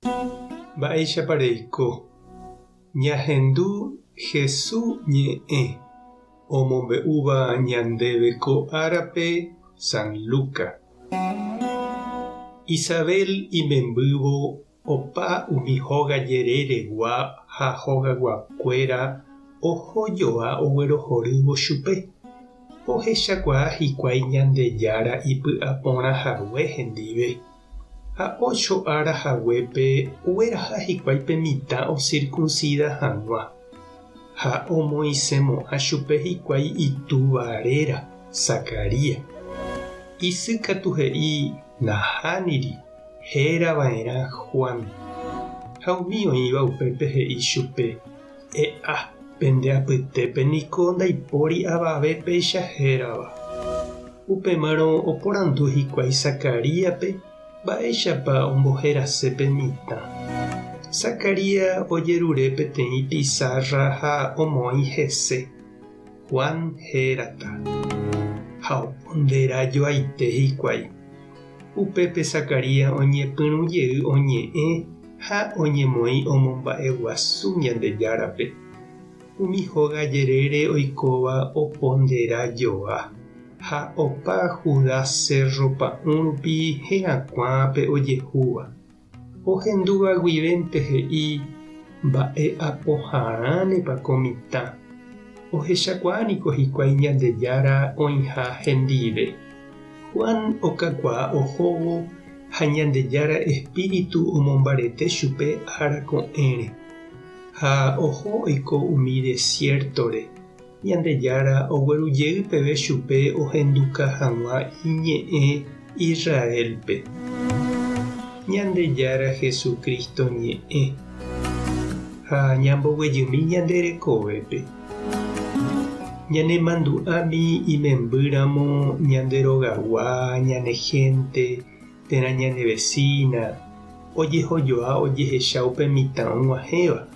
Mba'eichapareiko ñahendu Jesús ñe'ẽ omombe'úva ñandéve ko árape San Lucas. Isabel imembývo opa umi hogajereregua ha hogaguakuéra ohojoa oguerohorývo chupe. Ohechakuaa hikuái Ñandejára ipy'aporãhague hendive. Ha 8 arahaguépe ogueraha hikuái pe mitã ocircuncida hag̃ua. Ha omoĩsemo'ã chupe hikuái itúvaréra Zacarías. Isy katu he'i nahániri hérava'erã Juan. Ha umi oĩva upépe he'i chupe: e'a, pende apytépe niko ndaipóri avave péicha hérava. Upémarõ oporandu hikuái Zacaríape mba'éichapa omboherase pe mitã. Zacarías ojerure peteĩ pizarra ha omoĩ hese: Juan hérata. Ha oponderajoaite hikuái. Upépe Zacarías oñepyrũjey oñe'ẽ ha oñemoĩ omomba'eguasu Ñandejárape. Umi hogajerére oikóva oponderajoa. Ha opa Judas Cerro-pa'ũ rupi herakuãpe ojehúva. Ohenduva guivénte he'i mba'e apoharãnepa ko mitã. Ohechakuaániko hikuái Ñandejára oĩha hendive. Juan okakuaa ohóvo ha Ñandejára espíritu omombarete chupe arako'ẽre. Ha oho oiko umi desiertore. Ñandejára oguerujey peve chupe ohenduka hag̃ua iñe'ẽ Israelpe. Ñandejára Jesucristo ñe'ẽ. Ha ñamboguejymi ñande rekovépe. Ñanemandu'ámi imembýramo ñande rogagua, ñane gente, térã ñane vecina, ojehojoa ojehecha upe mitã og̃uahẽva.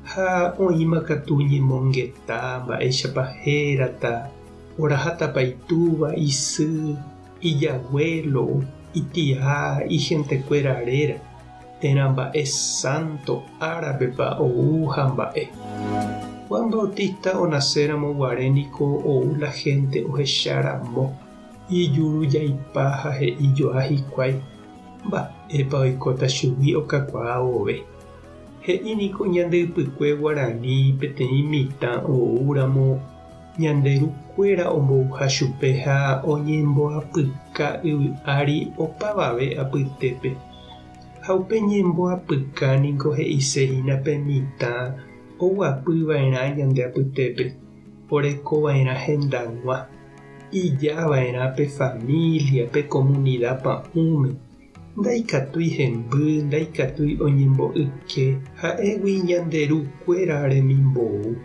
Ha oĩma katu ñemongeta mba'éichapa hérata, orahatapa itúva, isy, ijaguelo, itia, igentekueraréra, térã mba'e santo árapepa ou ha mba'e. Juan Bautista onaséramo guaréniko ou la gente ohecharamo ijurujaipa ha he'ijoa hikuái: mba'épa oikóta chugui okakuaa ove. He'íniko ñande ypykue Guarani peteĩ mitã oúramo ñanderukuéra ombouha chupe ha oñemboapyka yvy'ári opavave apytépe. Ha upe ñemboapyka niko he'isehína pe mitã oguapyva'erã ñande apytépe, orekova'erã hendag̃ua, ijava'erã pe familia, pe comunidad pa'ũme. Ndaikatúi hemby, ndaikatúi oñembo'yke, ha'égui ñanderukuéra remimbou.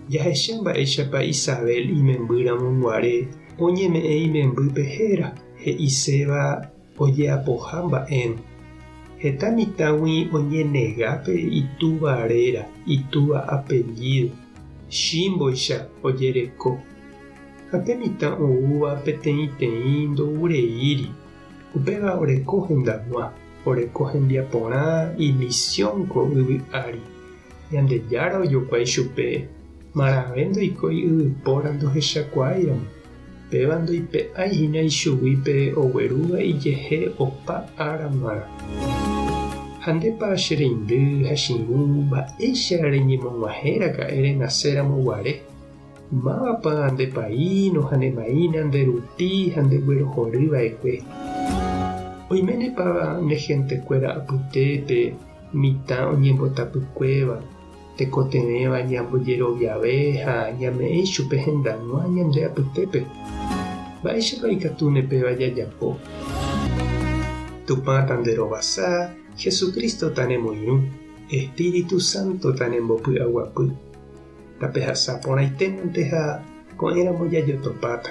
Jahecha mba'éichapa Isabel imembýramo guare oñeme'ẽ imembýpe héra he'iséva ojeapoha mba'érõ. Heta mitãgui oñenegá pe itúvaréra, itúva apellido, chimboicha ojereko. Ha pe mitã oúva peteĩteĩ ndoureíri. Upéva oreko hendag̃ua, oreko hembiaporã imisiónko yvy'ári. Ñandejára ojokuái chupe: marave ndoikói yvypóra ndohechakuáiramo. Péva ndoipe'ãihína ichugui oguerúva ijehe opa ára mara. Ha ndépa che reindy ha chiũ mba'éicha reñemog̃uahẽraka'e renaséramo guare. Mávapa ndepaíno ha nemaína nderupi ha ndeguerohorýva'ekue. Oiménepa ne gentekuéra apytépe mitã oñembotapykuéva, tekotevẽva ñambojeroviave ha ñame'ẽ chupe hendag̃ua ñande apytépe. Mba'éichapa ikatu nepéva jajapo. Tupã tanderovasa, Jesucristo tanemoirũ, Espíritu Santo tanembopy'aguapy. Tape hasa porãitémante ha ko'ẽramo jajotopáta.